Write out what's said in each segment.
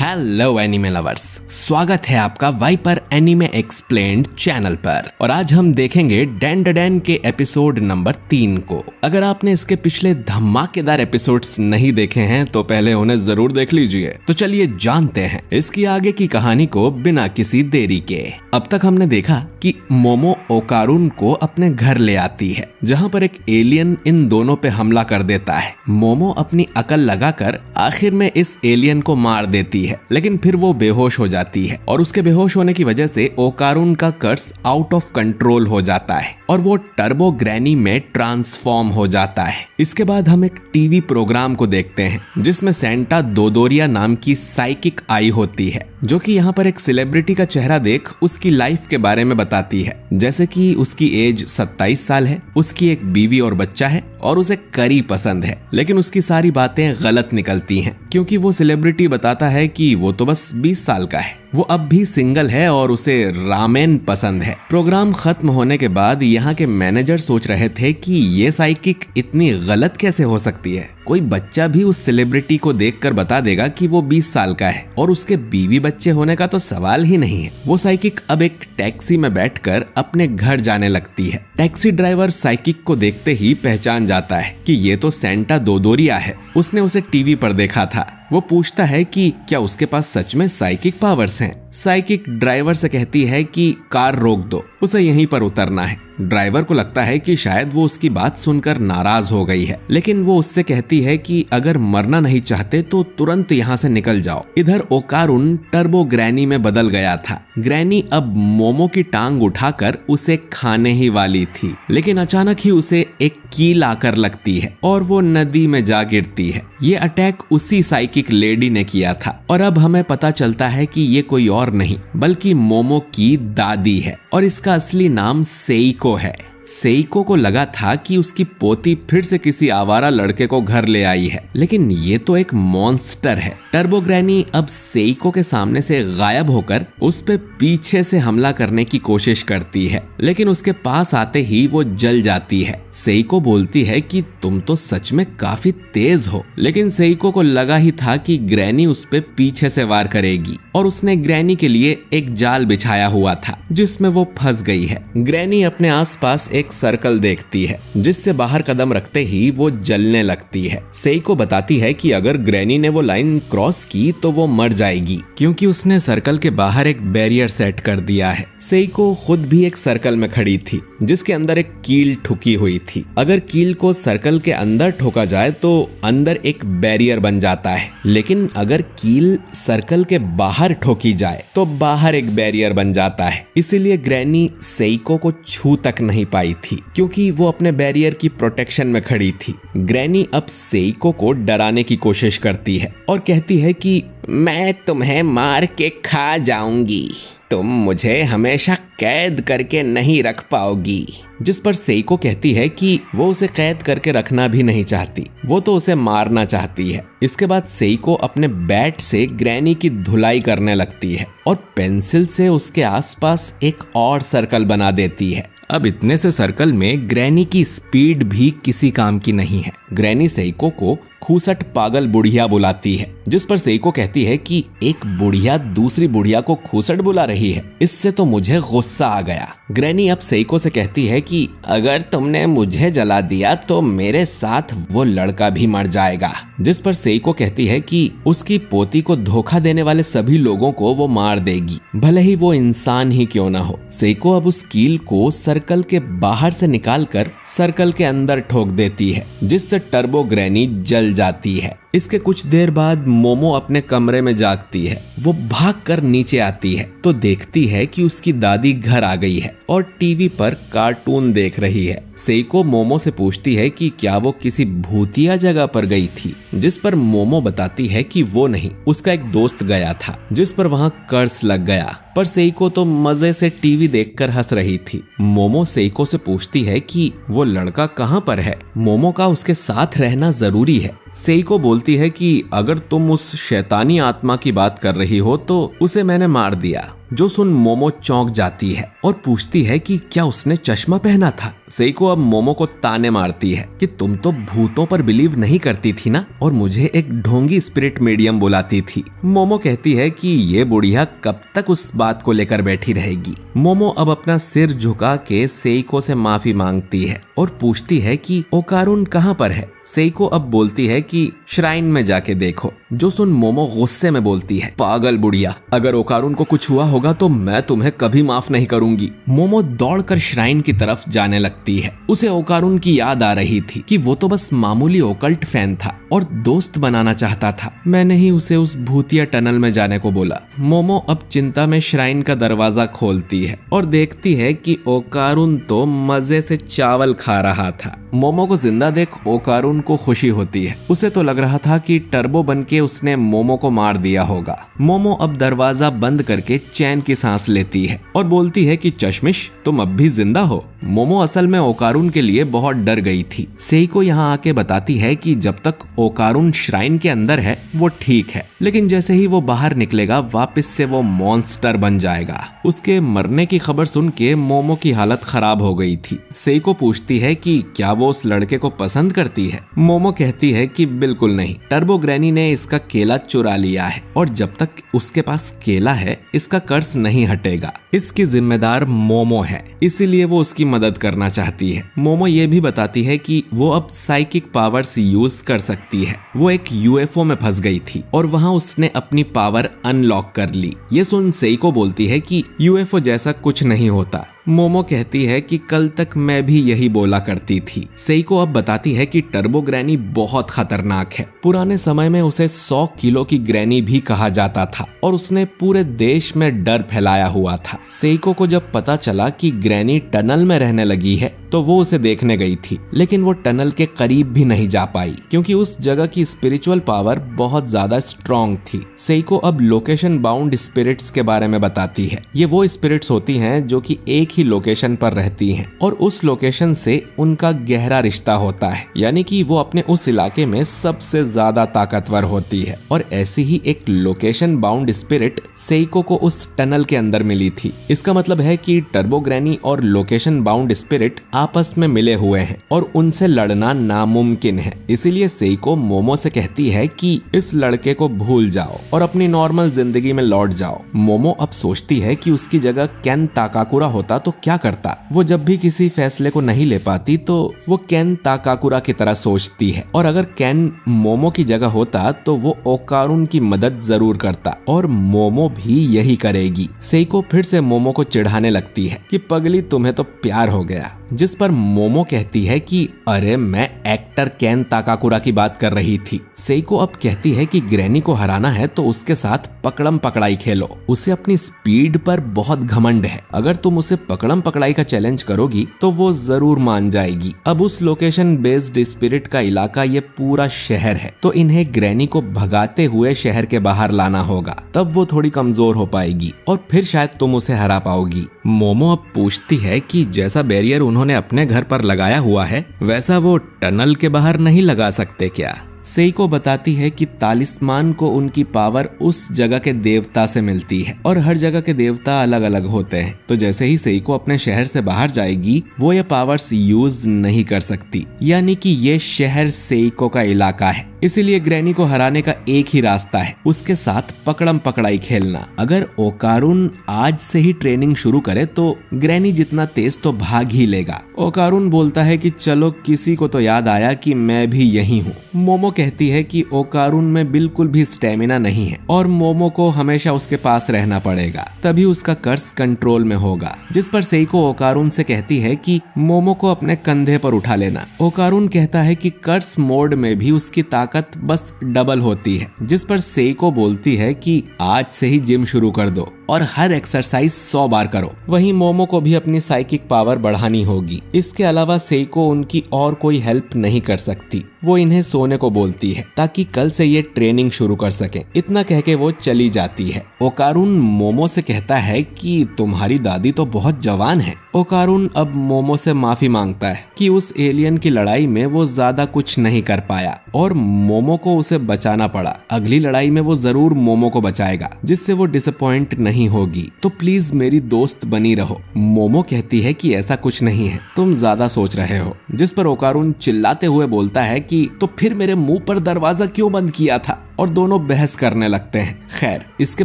Hello anime lovers, स्वागत है आपका वाइपर एनिमे एक्सप्लेन्ड चैनल पर। और आज हम देखेंगे डेंडेन के एपिसोड नंबर 3 को। अगर आपने इसके पिछले धमाकेदार एपिसोड्स नहीं देखे हैं तो पहले उन्हें जरूर देख लीजिए। तो चलिए जानते हैं इसकी आगे की कहानी को बिना किसी देरी के। अब तक हमने देखा कि मोमो ओकारुन को अपने घर ले आती है, जहाँ पर एक एलियन इन दोनों पे हमला कर देता है। मोमो अपनी अकल लगाकर आखिर में इस एलियन को मार देती है, लेकिन फिर वो बेहोश हो जाती है और उसके बेहोश होने की वजह से ओकारुन का कर्स आउट ऑफ कंट्रोल हो जाता है और वो टर्बो ग्रैनी में ट्रांसफॉर्म हो जाता है। इसके बाद हम एक टीवी प्रोग्राम को देखते हैं जिसमें सेंटा दोदोरिया नाम की साइकिक आई होती है, जो कि यहाँ पर एक सेलिब्रिटी का चेहरा देख उसकी लाइफ के बारे में बताती है, जैसे कि उसकी एज 27 साल है, उसकी एक बीवी और बच्चा है और उसे करी पसंद है। लेकिन उसकी सारी बातें गलत निकलती हैं क्योंकि वो सेलिब्रिटी बताता है कि वो तो बस 20 साल का है, वो अब भी सिंगल है और उसे रामेन पसंद है। प्रोग्राम खत्म होने के बाद यहाँ के मैनेजर सोच रहे थे कि ये साइकिक इतनी गलत कैसे हो सकती है। कोई बच्चा भी उस सेलिब्रिटी को देखकर बता देगा कि वो 20 साल का है और उसके बीवी बच्चे होने का तो सवाल ही नहीं है। वो साइकिक अब एक टैक्सी में बैठकर अपने घर जाने लगती है। टैक्सी ड्राइवर साइकिक को देखते ही पहचान जाता है कि ये तो सेंटा दोदोरिया है, उसने उसे टीवी पर देखा था। वो पूछता है कि क्या उसके पास सच में साइकिक पावर्स हैं। साइकिक ड्राइवर से कहती है कि कार रोक दो, उसे यहीं पर उतरना है। ड्राइवर को लगता है कि शायद वो उसकी बात सुनकर नाराज हो गई है, लेकिन वो उससे कहती है कि अगर मरना नहीं चाहते तो तुरंत यहाँ से निकल जाओ। इधर ओकारुन टर्बो ग्रैनी में बदल गया था। ग्रैनी अब मोमो की टांग उठाकर उसे खाने ही वाली थी, लेकिन अचानक ही उसे एक कील आकर लगती है और वो नदी में जा गिरती है। ये अटैक उसी साइकिक लेडी ने किया था और अब हमें पता चलता है कि ये कोई और नहीं बल्कि मोमो की दादी है और इसका असली नाम सेइको है। सेइको को लगा था कि उसकी पोती फिर से किसी आवारा लड़के को घर ले आई है, लेकिन ये तो एक मॉन्स्टर है। टर्बो ग्रैनी अब सेइको के सामने से गायब होकर उस पे पीछे से हमला करने की कोशिश करती है, लेकिन उसके पास आते ही वो जल जाती है। सेइको बोलती है कि तुम तो सच में काफी तेज हो, लेकिन सेइको को लगा ही था कि ग्रैनी उस पे पीछे से वार करेगी और उसने ग्रैनी के लिए एक जाल बिछाया हुआ था जिसमें वो फंस गई है। ग्रैनी अपने आसपास एक सर्कल देखती है जिससे बाहर कदम रखते ही वो जलने लगती है। सेइको बताती है कि अगर ग्रैनी ने वो लाइन क्रॉस की तो वो मर जाएगी क्योंकि उसने सर्कल के बाहर एक बैरियर सेट कर दिया है। सेइको खुद भी एक सर्कल में खड़ी थी जिसके अंदर एक कील ठुकी हुई थी। अगर कील को सर्कल के अंदर ठोका जाए तो अंदर एक बैरियर बन जाता है, लेकिन अगर कील सर्कल के बाहर ठोकी जाए तो बाहर एक बैरियर बन जाता है। इसीलिए ग्रैनी सेइको को छू तक नहीं पाई थी क्योंकि वो अपने बैरियर की प्रोटेक्शन में खड़ी थी। ग्रैनी अब सेइको को डराने की कोशिश करती है और कहती है कि मैं तुम्हें मार के खा जाऊंगी, तुम मुझे हमेशा कैद करके नहीं रख पाओगी। जिस पर सेइको कहती है कि वो उसे कैद करके रखना भी नहीं चाहती, वो तो उसे मारना चाहती है। इसके बाद सेइको अपने बैट से ग्रैनी की धुलाई करने लगती है और पेंसिल से उसके आसपास एक और सर्कल बना देती है। अब इतने से सर्कल में ग्रैनी की स्पीड भी किसी काम की नहीं है। ग्रैनी सेइको को खूसट पागल बुढ़िया बुलाती है, जिस पर सेइको कहती है कि एक बुढ़िया दूसरी बुढ़िया को खूसट बुला रही है, इससे तो मुझे गुस्सा आ गया। ग्रैनी अब सेइको से कहती है कि अगर तुमने मुझे जला दिया तो मेरे साथ वो लड़का भी मर जाएगा। जिस पर सेइको कहती है कि उसकी पोती को धोखा देने वाले सभी लोगों को वो मार देगी, भले ही वो इंसान ही क्यों ना हो। सेइको अब उस कील को सर्कल के बाहर से निकालकर सर्कल के अंदर ठोक देती है, जिससे टर्बो ग्रैनी जल जाती है। इसके कुछ देर बाद मोमो अपने कमरे में जागती है। वो भागकर नीचे आती है तो देखती है कि उसकी दादी घर आ गई है और टीवी पर कार्टून देख रही है। सेइको मोमो से पूछती है कि क्या वो किसी भूतिया जगह पर गई थी, जिस पर मोमो बताती है कि वो नहीं, उसका एक दोस्त गया था जिस पर वहाँ कर्स लग गया। पर सेइको तो मजे से टीवी देखकर हंस रही थी। मोमो सेइको से पूछती है कि वो लड़का कहाँ पर है, मोमो का उसके साथ रहना जरूरी है। सेइको बोलती है कि अगर तुम उस शैतानी आत्मा की बात कर रही हो तो उसे मैंने मार दिया, जो सुन मोमो चौंक जाती है और पूछती है कि क्या उसने चश्मा पहना था। सेइको अब मोमो को ताने मारती है कि तुम तो भूतों पर बिलीव नहीं करती थी ना, और मुझे एक ढोंगी स्पिरिट मीडियम बुलाती थी। मोमो कहती है कि ये बुढ़िया कब तक उस बात को लेकर बैठी रहेगी। मोमो अब अपना सिर झुका के सेइको से माफी मांगती है और पूछती है कि ओकारुन कहाँ पर है। सेइको अब बोलती है कि श्राइन में जाके देखो। जो सुन मोमो गुस्से में बोलती है, पागल बुढ़िया, अगर ओकारुन को कुछ हुआ होगा तो मैं तुम्हें कभी माफ नहीं करूंगी। मोमो दौड़कर श्राइन की तरफ जाने लगती है। उसे ओकारुन की याद आ रही थी कि वो तो बस मामूली ओकल्ट फैन था और दोस्त बनाना चाहता था। मैंने ही उसे उस भूतिया टनल में जाने को बोला। मोमो अब चिंता में श्राइन का दरवाजा खोलती है और देखती है कि ओकारुन तो मजे से चावल खा रहा था। मोमो को जिंदा देख ओकारुन को खुशी होती है। उसे तो लग रहा था कि टर्बो बनके उसने मोमो को मार दिया होगा। मोमो अब दरवाजा बंद करके चैन की सांस लेती है और बोलती है कि चश्मिश, तुम अब भी जिंदा हो। मोमो असल में ओकारुन के लिए बहुत डर गई थी। सेइको यहाँ आके बताती है कि जब तक ओकारुन श्राइन के अंदर है वो ठीक है, लेकिन जैसे ही वो बाहर निकलेगा वापस से वो मॉन्स्टर बन जाएगा। उसके मरने की खबर सुन के मोमो की हालत खराब हो गई थी। सेइको पूछती है कि क्या वो उस लड़के को पसंद करती है। मोमो कहती है कि बिल्कुल नहीं, टर्बो ग्रैनी ने इसका केला चुरा लिया है और जब तक उसके पास केला है इसका कर्ज नहीं हटेगा। इसकी जिम्मेदार मोमो है, इसीलिए वो उसकी मदद करना चाहती है। मोमो ये भी बताती है कि वो अब साइकिक पावर्स यूज कर सकती है। वो एक यूएफओ में फंस गई थी और वहां उसने अपनी पावर अनलॉक कर ली। ये सुन सेइको बोलती है कि यूएफओ जैसा कुछ नहीं होता। मोमो कहती है कि कल तक मैं भी यही बोला करती थी। सेइको अब बताती है कि टर्बो ग्रैनी बहुत खतरनाक है। पुराने समय में उसे 100 किलो की ग्रैनी भी कहा जाता था और उसने पूरे देश में डर फैलाया हुआ था। सेइको को जब पता चला कि ग्रैनी टनल में रहने लगी है तो वो उसे देखने गई थी, लेकिन वो टनल के करीब भी नहीं जा पाई क्योंकि उस जगह की स्पिरिचुअल पावर बहुत ज्यादा स्ट्रॉन्ग थी। सेइको अब लोकेशन बाउंड स्पिरिट्स के बारे में बताती है। ये वो स्पिरिट्स होती हैं जो कि एक ही लोकेशन पर रहती हैं और उस लोकेशन से उनका गहरा रिश्ता होता है, यानी कि वो अपने उस इलाके में सबसे ज्यादा ताकतवर होती है। और ऐसी ही एक लोकेशन बाउंड स्पिरिट सेइको को उस टनल के अंदर मिली थी। इसका मतलब है कि टर्बो ग्रैनी और लोकेशन बाउंड स्पिरिट आपस में मिले हुए हैं और उनसे लड़ना नामुमकिन है। इसीलिए सेइको मोमो से कहती है कि इस लड़के को भूल जाओ और अपनी नॉर्मल जिंदगी में लौट जाओ। मोमो अब सोचती है कि उसकी जगह केन ताकाकुरा होता तो क्या करता। वो जब भी किसी फैसले को नहीं ले पाती तो वो केन ताकाकुरा की तरह सोचती है, और अगर केन मोमो की जगह होता तो वो ओकारुन की मदद जरूर करता और मोमो भी यही करेगी। सेइको फिर से मोमो को चिढ़ाने लगती है कि पगली, तुम्हें तो प्यार हो गया, जिस पर मोमो कहती है कि अरे मैं एक्टर केन ताकाकुरा की बात कर रही थी। सेइको अब कहती है कि ग्रैनी को हराना है तो उसके साथ पकड़म पकड़ाई खेलो। उसे अपनी स्पीड पर बहुत घमंड है। अगर तुम उसे पकड़म पकड़ाई का चैलेंज करोगी तो वो जरूर मान जाएगी। अब उस लोकेशन बेस्ड स्पिरिट का इलाका ये पूरा शहर है, तो इन्हें ग्रैनी को भगाते हुए शहर के बाहर लाना होगा, तब वो थोड़ी कमजोर हो पाएगी और फिर शायद तुम उसे हरा पाओगी। मोमो अब पूछती है कि जैसा बैरियर उन्होंने अपने घर पर लगाया हुआ है वैसा वो टनल के बाहर नहीं लगा सकते क्या। सेइको बताती है कि तालिस्मान को उनकी पावर उस जगह के देवता से मिलती है और हर जगह के देवता अलग अलग होते हैं, तो जैसे ही सेइको अपने शहर से बाहर जाएगी वो ये पावर्स यूज नहीं कर सकती, यानी कि ये शहर सेइको का इलाका है। इसीलिए ग्रैनी को हराने का एक ही रास्ता है, उसके साथ पकड़म पकड़ाई खेलना। अगर ओकारुन आज से ही ट्रेनिंग शुरू करे तो ग्रैनी जितना तेज तो भाग ही लेगा। ओकारुन बोलता है कि चलो, किसी को तो याद आया कि मैं भी यही हूँ। मोमो कहती है कि ओकारुन में बिल्कुल भी स्टेमिना नहीं है और मोमो को हमेशा उसके पास रहना पड़ेगा, तभी उसका कर्ज कंट्रोल में होगा। जिस पर सेइको ओकारुन से कहती है कि मोमो को अपने कंधे पर उठा लेना। ओकारुन कहता है कि कर्ज मोड में भी उसकी ताकत बस डबल होती है, जिस पर सेइको बोलती है कि आज से ही जिम शुरू कर दो और हर एक्सरसाइज 100 बार करो। वहीं मोमो को भी अपनी साइकिक पावर बढ़ानी होगी। इसके अलावा सेइको उनकी और कोई हेल्प नहीं कर सकती। वो इन्हें सोने को बोलती है ताकि कल से ये ट्रेनिंग शुरू कर सकें। इतना कह के वो चली जाती है। ओकारुन मोमो से कहता है कि तुम्हारी दादी तो बहुत जवान है। ओकारुन अब मोमो से माफी मांगता है कि उस एलियन की लड़ाई में वो ज्यादा कुछ नहीं कर पाया और मोमो को उसे बचाना पड़ा। अगली लड़ाई में वो जरूर मोमो को बचाएगा, जिससे वो डिसअपॉइंट नहीं नहीं होगी, तो प्लीज मेरी दोस्त बनी रहो। मोमो कहती है कि ऐसा कुछ नहीं है, तुम ज्यादा सोच रहे हो। जिस पर ओकारुन चिल्लाते हुए बोलता है कि तो फिर मेरे मुंह पर दरवाजा क्यों बंद किया था, और दोनों बहस करने लगते हैं। खैर, इसके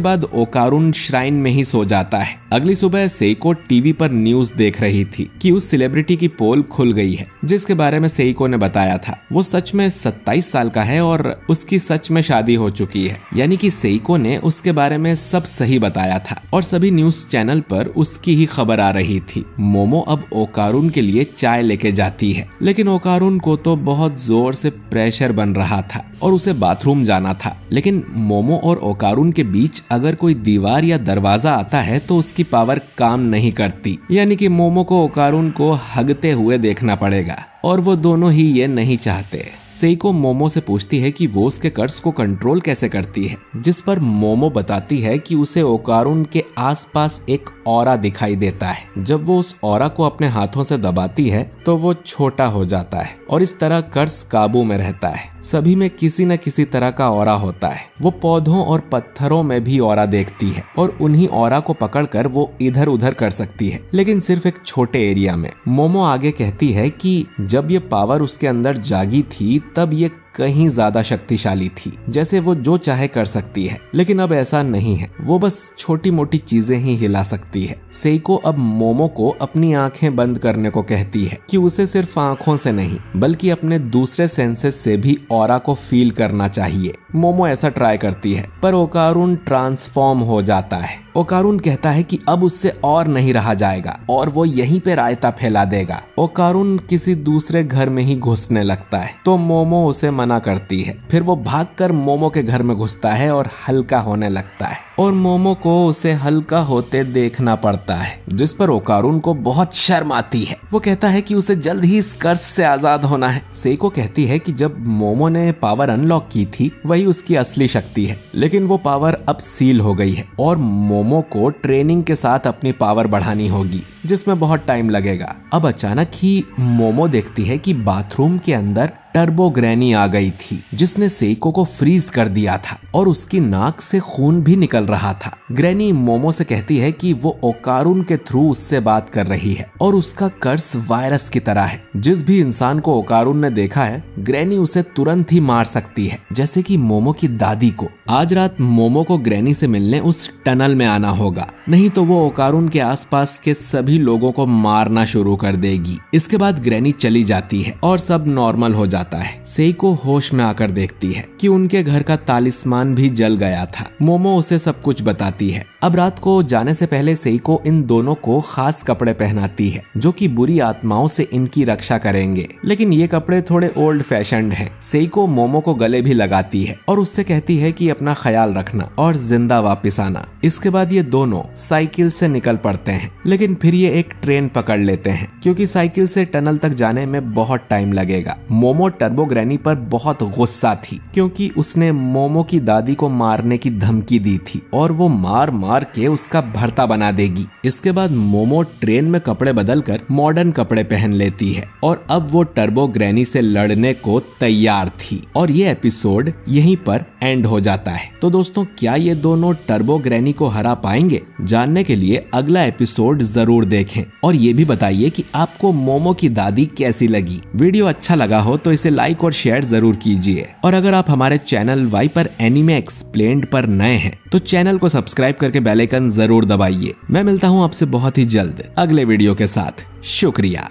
बाद ओकारुन श्राइन में ही सो जाता है। अगली सुबह सेइको टीवी पर न्यूज देख रही थी कि उस सेलिब्रिटी की पोल खुल गई है जिसके बारे में सेइको ने बताया था। वो सच में 27 साल का है और उसकी सच में शादी हो चुकी है। यानी कि सेइको ने उसके बारे में सब सही बताया था और सभी न्यूज चैनल पर उसकी ही खबर आ रही थी। मोमो अब ओकारुन के लिए चाय लेके जाती है, लेकिन ओकारुन को तो बहुत जोर से प्रेशर बन रहा था और उसे बाथरूम जाना था। लेकिन मोमो और ओकारुन के बीच अगर कोई दीवार या दरवाजा आता है तो उसकी पावर काम नहीं करती। यानी कि मोमो को ओकारुन को हगते हुए देखना पड़ेगा और वो दोनों ही ये नहीं चाहते। सेइको मोमो से पूछती है कि वो उसके कर्स को कंट्रोल कैसे करती है, जिस पर मोमो बताती है कि उसे ओकारुन के आसपास एक ऑरा दिखाई देता है। जब वो उस ऑरा को अपने हाथों से दबाती है तो वो छोटा हो जाता है और इस तरह कर्स काबू में रहता है। सभी में किसी न किसी तरह का ऑरा होता है। वो पौधों और पत्थरों में भी ऑरा देखती है और उन्हीं ऑरा को पकड़कर वो इधर उधर कर सकती है, लेकिन सिर्फ एक छोटे एरिया में। मोमो आगे कहती है कि जब ये पावर उसके अंदर जागी थी तब ये कहीं ज्यादा शक्तिशाली थी, जैसे वो जो चाहे कर सकती है, लेकिन अब ऐसा नहीं है। वो बस छोटी मोटी चीजें ही हिला सकती है। सेइको अब मोमो को अपनी आंखें बंद करने को कहती है कि उसे सिर्फ आंखों से नहीं बल्कि अपने दूसरे सेंसेस से भी ऑरा को फील करना चाहिए। मोमो ऐसा ट्राई करती है पर ओकारुन ट्रांसफॉर्म हो जाता है। ओकारुन कहता है कि अब उससे और नहीं रहा जाएगा और वो यहीं पे रायता फैला देगा। ओकारुन किसी दूसरे घर में ही घुसने लगता है तो मोमो उसे मना करती है। फिर वो भागकर मोमो के घर में घुसता है और हल्का होने लगता है और मोमो को उसे हल्का होते देखना पड़ता है, जिस पर ओकारुन को बहुत शर्म आती है। वो कहता है कि उसे जल्द ही इस कर्ज से आजाद होना है। सेइको कहती है कि जब मोमो ने पावर अनलॉक की थी वही उसकी असली शक्ति है, लेकिन वो पावर अब सील हो गई है और मोमो को ट्रेनिंग के साथ अपनी पावर बढ़ानी होगी, जिसमें बहुत टाइम लगेगा। अब अचानक ही मोमो देखती है कि बाथरूम के अंदर टर्बो ग्रैनी आ गई थी, जिसने सेइको को फ्रीज कर दिया था और उसकी नाक से खून भी निकल रहा था। ग्रैनी मोमो से कहती है कि वो ओकारुन के थ्रू उससे बात कर रही है और उसका कर्स वायरस की तरह है। जिस भी इंसान को ओकारुन ने देखा है, ग्रैनी उसे तुरंत ही मार सकती है, जैसे कि मोमो की दादी को। आज रात मोमो को ग्रैनी से मिलने उस टनल में आना होगा, नहीं तो वो ओकारुन के आसपास के सभी लोगों को मारना शुरू कर देगी। इसके बाद ग्रैनी चली जाती है और सब नॉर्मल हो जाता है। सेइको होश में आकर देखती है कि उनके घर का तालिस्मान भी जल गया था। मोमो उसे सब कुछ बताती है। अब रात को जाने से पहले सेइको इन दोनों को खास कपड़े पहनाती है जो कि बुरी आत्माओं से इनकी रक्षा करेंगे, लेकिन ये कपड़े थोड़े ओल्ड फैशन्ड हैं। सेइको मोमो को गले भी लगाती है और उससे कहती है कि अपना ख्याल रखना और जिंदा वापस आना। इसके बाद ये दोनों साइकिल से निकल पड़ते हैं, लेकिन फिर ये एक ट्रेन पकड़ लेते हैं क्योंकि साइकिल से टनल तक जाने में बहुत टाइम लगेगा। मोमो टर्बो ग्रैनी पर बहुत गुस्सा थी क्योंकि उसने मोमो की दादी को मारने की धमकी दी थी और वो मार मार के उसका भरता बना देगी। इसके बाद मोमो ट्रेन में कपड़े बदलकर मॉडर्न कपड़े पहन लेती है और अब वो टर्बो ग्रैनी से लड़ने को तैयार थी और ये एपिसोड यहीं पर एंड हो जाता है। तो दोस्तों, क्या ये दोनों टर्बो ग्रैनी को हरा पाएंगे? जानने के लिए अगला एपिसोड जरूर देखें और ये भी बताइए कि आपको मोमो की दादी कैसी लगी। वीडियो अच्छा लगा हो तो इसे लाइक और शेयर जरूर कीजिए और अगर आप हमारे चैनल वाइपर एनीमे एक्सप्लेन्ड पर नए हैं तो चैनल को सब्सक्राइब करके बेल आइकन जरूर दबाइए। मैं मिलता हूँ आपसे बहुत ही जल्द अगले वीडियो के साथ। शुक्रिया।